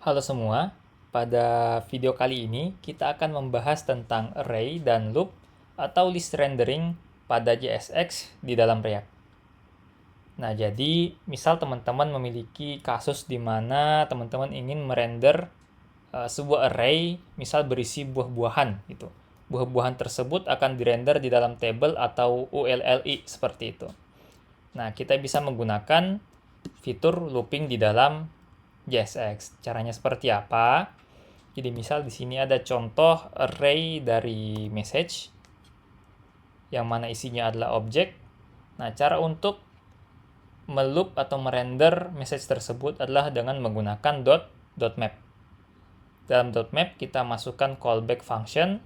Halo semua, pada video kali ini kita akan membahas tentang array dan loop atau list rendering pada JSX di dalam React. Nah, jadi misal teman-teman memiliki kasus di mana teman-teman ingin merender sebuah array, misal berisi buah-buahan gitu. Buah-buahan tersebut akan dirender di dalam table atau ULLI seperti itu. Nah, kita bisa menggunakan fitur looping di dalam JSX. Caranya seperti apa? Jadi misal di sini ada contoh array dari message yang mana isinya adalah objek. Nah, cara untuk meloop atau merender message tersebut adalah dengan menggunakan .map. Dalam .map kita masukkan callback function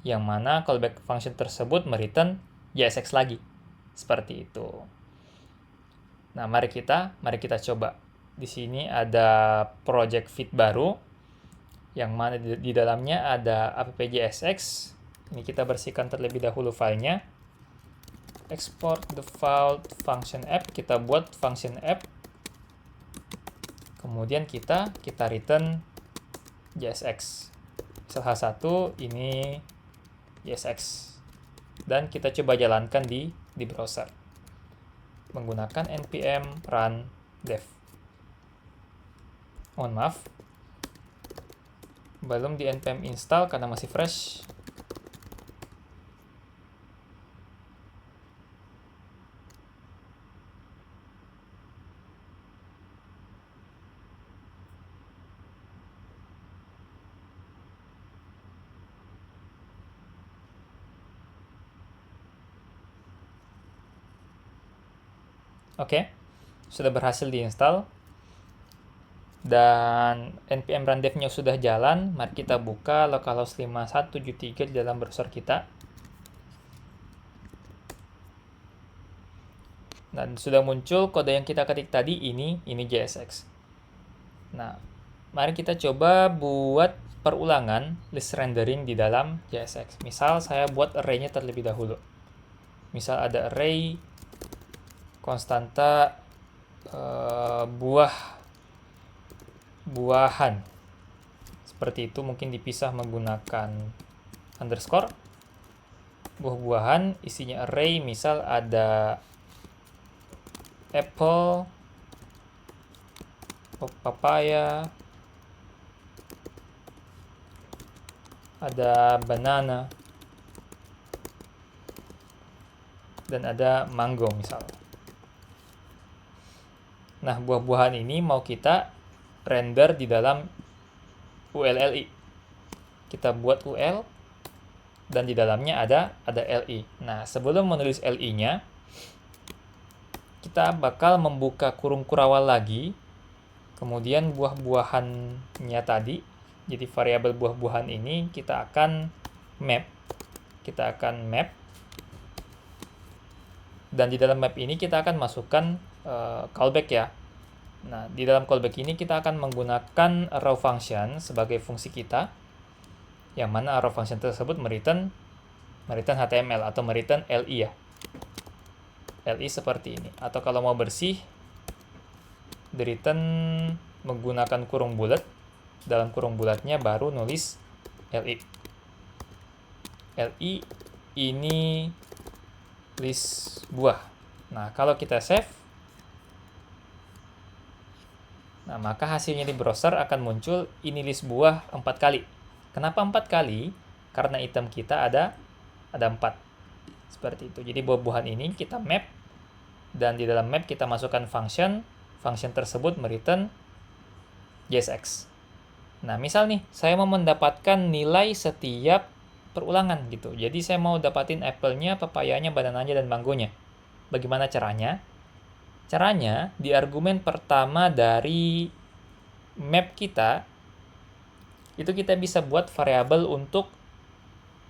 yang mana callback function tersebut mereturn JSX lagi. Seperti itu. Nah, mari kita coba. Di sini ada project feed baru yang mana di dalamnya ada app.jsx. Ini kita bersihkan terlebih dahulu filenya. Export default function app, kita buat function app. Kemudian kita return JSX. Salah satu ini JSX. Dan kita coba jalankan di browser menggunakan npm run dev. Mohon maaf, belum di npm install karena masih fresh. Oke, sudah berhasil diinstal. Dan npm run dev-nya sudah jalan. Mari kita buka localhost 5173 di dalam browser kita. Dan sudah muncul kode yang kita ketik tadi, ini JSX. Nah, mari kita coba buat perulangan list rendering di dalam JSX. Misal saya buat array-nya terlebih dahulu. Misal ada array konstanta buahan. Seperti itu, mungkin dipisah menggunakan underscore. Buah-buahan, isinya array, misal ada apple, papaya, ada banana, dan ada mango misal. Nah, buah-buahan ini mau kita render di dalam ULLI. Kita buat UL dan di dalamnya ada LI. Nah, sebelum menulis LI-nya, kita bakal membuka kurung kurawal lagi. Kemudian buah-buahannya tadi, jadi variabel buah-buahan ini kita akan map. Dan di dalam map ini kita akan masukkan callback ya. Nah, di dalam callback ini kita akan menggunakan arrow function sebagai fungsi kita, yang mana arrow function tersebut mereturn HTML atau mereturn LI ya. LI seperti ini. Atau kalau mau bersih, di return menggunakan kurung bulat. Dalam kurung bulatnya baru nulis LI. LI ini list buah. Nah, kalau kita save, nah, maka hasilnya di browser akan muncul ini list buah 4 kali. Kenapa 4 kali? Karena item kita ada 4. Seperti itu. Jadi buah-buahan ini kita map, dan di dalam map kita masukkan function tersebut mereturn JSX. Nah, misal nih, saya mau mendapatkan nilai setiap perulangan gitu. Jadi saya mau dapatin apple-nya, papayanya, banananya, dan manggonya. Bagaimana caranya? Caranya, di argumen pertama dari map kita, itu kita bisa buat variabel untuk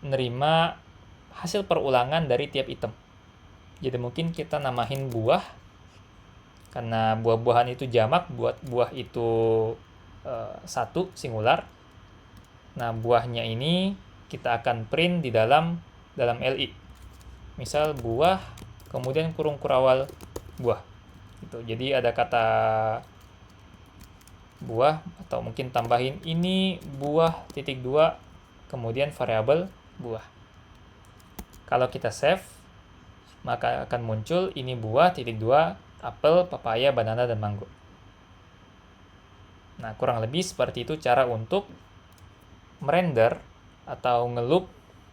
menerima hasil perulangan dari tiap item. Jadi mungkin kita namahin buah, karena buah-buahan itu jamak, buat buah itu satu, singular. Nah, buahnya ini kita akan print di dalam LI. Misal buah, kemudian kurung kurawal buah. Gitu. Jadi ada kata buah, atau mungkin tambahin ini buah titik 2, kemudian variabel buah. Kalau kita save, maka akan muncul ini buah titik 2, apel, papaya, banana, dan mango. Nah, kurang lebih seperti itu cara untuk merender atau ngeloop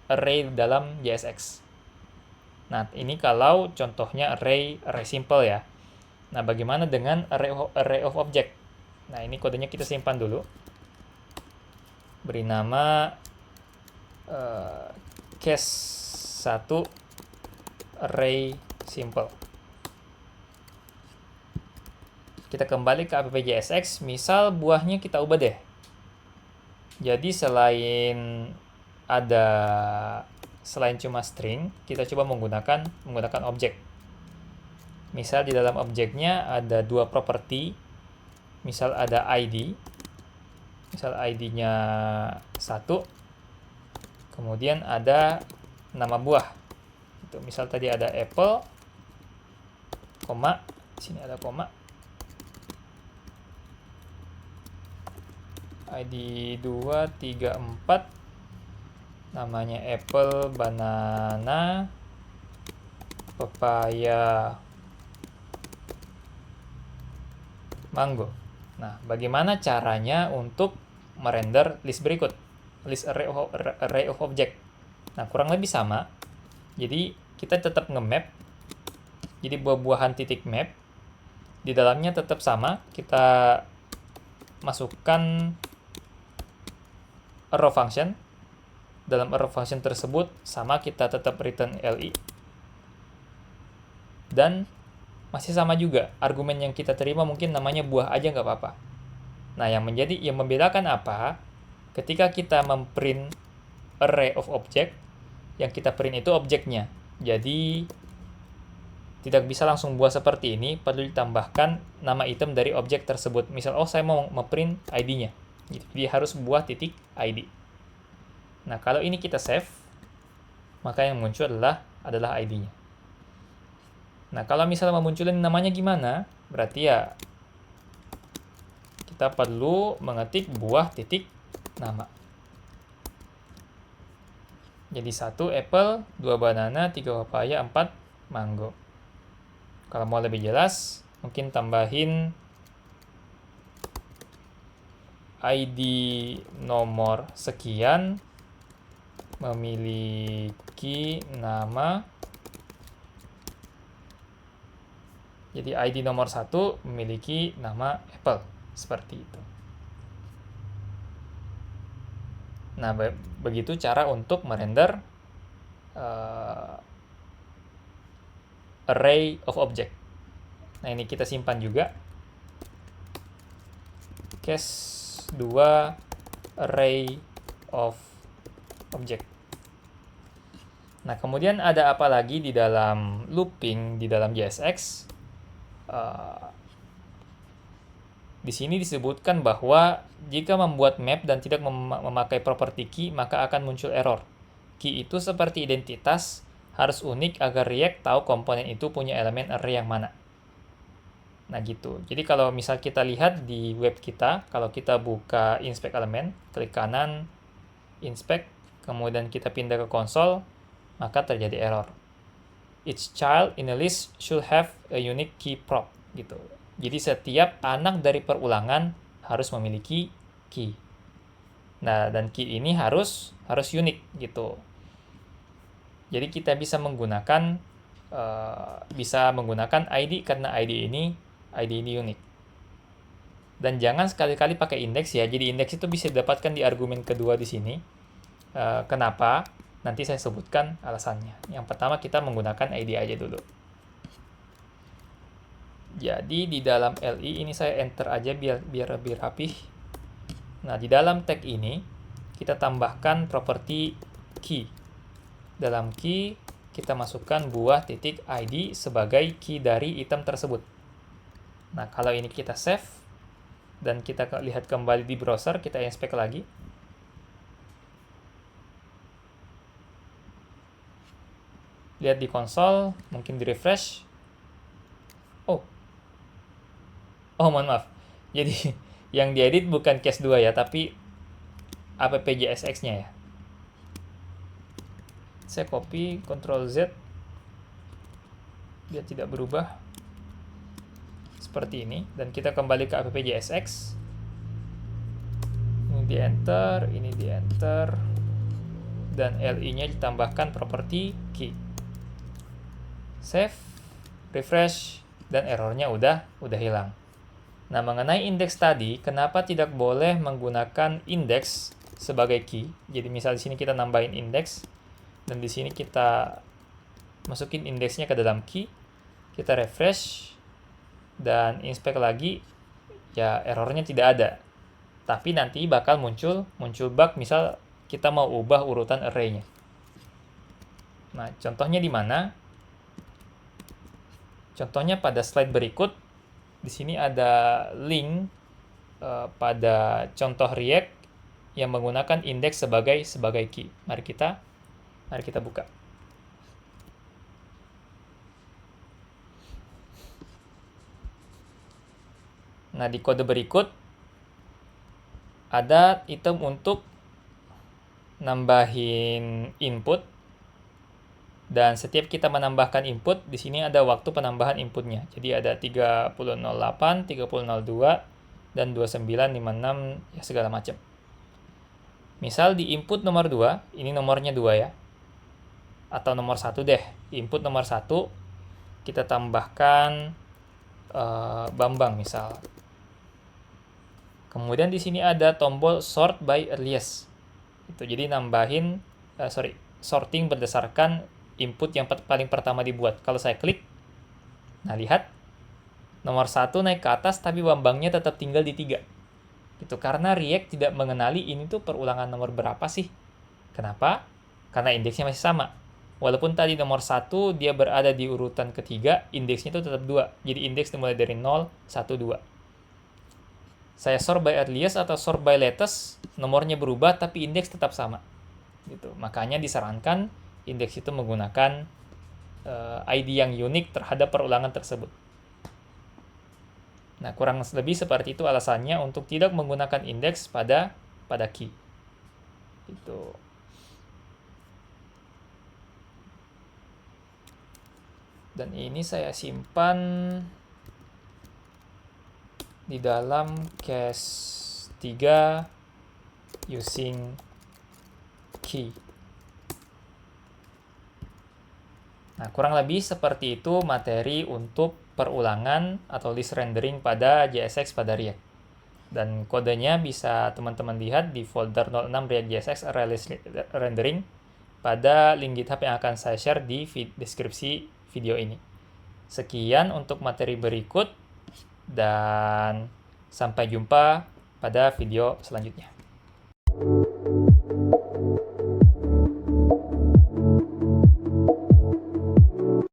array dalam JSX. Nah, ini kalau contohnya array simple ya. Nah, bagaimana dengan array of object? Nah, ini kodenya kita simpan dulu. Beri nama case 1 array simple. Kita kembali ke app.jsx, misal buahnya kita ubah deh. Jadi selain cuma string, kita coba menggunakan objek. Misal di dalam objeknya ada 2 properti. Misal ada ID. Misal ID-nya 1. Kemudian ada nama buah. Itu misal tadi ada apple, koma, sini ada koma. ID 2, 3, 4. Namanya apple, banana, papaya, mango. Nah, bagaimana caranya untuk merender list berikut? List array of object. Nah, kurang lebih sama. Jadi, kita tetap nge-map. Jadi, buah-buahan titik map. Di dalamnya tetap sama. Kita masukkan arrow function. Dalam arrow function tersebut, sama kita tetap return li. Dan masih sama juga, argumen yang kita terima mungkin namanya buah aja nggak apa-apa. Nah, yang membedakan apa? Ketika kita memprint array of object, yang kita print itu objeknya. Jadi, tidak bisa langsung buah seperti ini, perlu ditambahkan nama item dari objek tersebut. Misal, saya mau memprint ID-nya. Jadi, harus buah titik ID. Nah, kalau ini kita save, maka yang muncul adalah ID-nya. Nah, kalau misalnya memunculin namanya gimana, berarti ya kita perlu mengetik buah titik nama. Jadi 1 apple, 2 banana, 3 papaya, 4 mango. Kalau mau lebih jelas, mungkin tambahin ID nomor sekian memiliki nama. Jadi ID nomor 1 memiliki nama apple. Seperti itu. Nah, begitu cara untuk merender array of object. Nah, ini kita simpan juga. Case 2 array of object. Nah, kemudian ada apa lagi di dalam looping di dalam JSX? Di sini disebutkan bahwa jika membuat map dan tidak memakai property key, maka akan muncul error. Key itu seperti identitas, harus unik agar React tahu komponen itu punya elemen array yang mana. Nah, gitu. Jadi kalau misal kita lihat di web kita, kalau kita buka inspect element, klik kanan, inspect, kemudian kita pindah ke konsol, maka terjadi error. Each child in a list should have a unique key prop, gitu. Jadi setiap anak dari perulangan harus memiliki key. Nah, dan key ini harus unik gitu. Jadi kita bisa menggunakan ID karena ID ini unik. Dan jangan sekali-kali pakai indeks ya. Jadi indeks itu bisa didapatkan di argumen kedua di sini. Kenapa? Nanti saya sebutkan alasannya. Yang pertama kita menggunakan ID aja dulu. Jadi di dalam li ini saya enter aja biar lebih rapih. Nah, di dalam tag ini kita tambahkan properti key. Dalam key kita masukkan buah titik ID sebagai key dari item tersebut. Nah, kalau ini kita save dan kita lihat kembali di browser, kita inspect lagi. Lihat di konsol, mungkin di refresh. Oh, mohon maaf. Jadi Yang diedit bukan case 2 ya, tapi app.jsx-nya ya. Saya copy, Ctrl Z, biar tidak berubah. Seperti ini, dan kita kembali ke app.jsx. Ini di enter, ini di enter, dan li-nya ditambahkan properti key. Save, refresh, dan errornya udah hilang. Nah, mengenai indeks tadi, kenapa tidak boleh menggunakan indeks sebagai key? Jadi misal di sini kita nambahin indeks, dan di sini kita masukin indeksnya ke dalam key, kita refresh, dan inspect lagi, ya errornya tidak ada. Tapi nanti bakal muncul bug, misal kita mau ubah urutan array-nya. Nah, contohnya di mana? Contohnya pada slide berikut. Di sini ada link pada contoh React yang menggunakan indeks sebagai key. Mari kita buka. Nah, di kode berikut ada item untuk nambahin input, dan setiap kita menambahkan input, di sini ada waktu penambahan inputnya. Jadi ada 30.08, 30.02, dan 29.56, ya segala macam. Misal di input nomor 2, ini nomornya 2 ya, atau nomor 1 deh. Input nomor 1, kita tambahkan Bambang misal. Kemudian di sini ada tombol sort by earliest. Jadi nambahin, sorting berdasarkan input yang paling pertama dibuat. Kalau saya klik, nah lihat, nomor 1 naik ke atas, tapi Bambangnya tetap tinggal di 3. Itu karena React tidak mengenali ini tuh perulangan nomor berapa sih. Kenapa? Karena indeksnya masih sama. Walaupun tadi nomor 1 dia berada di urutan ketiga, indeksnya itu tetap 2. Jadi indeks dimulai dari 0, 1, 2. Saya sort by earliest atau sort by latest, nomornya berubah tapi indeks tetap sama. Gitu. Makanya disarankan indeks itu menggunakan ID yang unik terhadap perulangan tersebut. Nah, kurang lebih seperti itu alasannya untuk tidak menggunakan indeks pada key. Gitu. Dan ini saya simpan di dalam case 3 using key. Nah, kurang lebih seperti itu materi untuk perulangan atau list rendering pada JSX pada React. Dan kodenya bisa teman-teman lihat di folder 06 React JSX Array List Rendering pada link GitHub yang akan saya share di deskripsi video ini. Sekian untuk materi berikut, dan sampai jumpa pada video selanjutnya.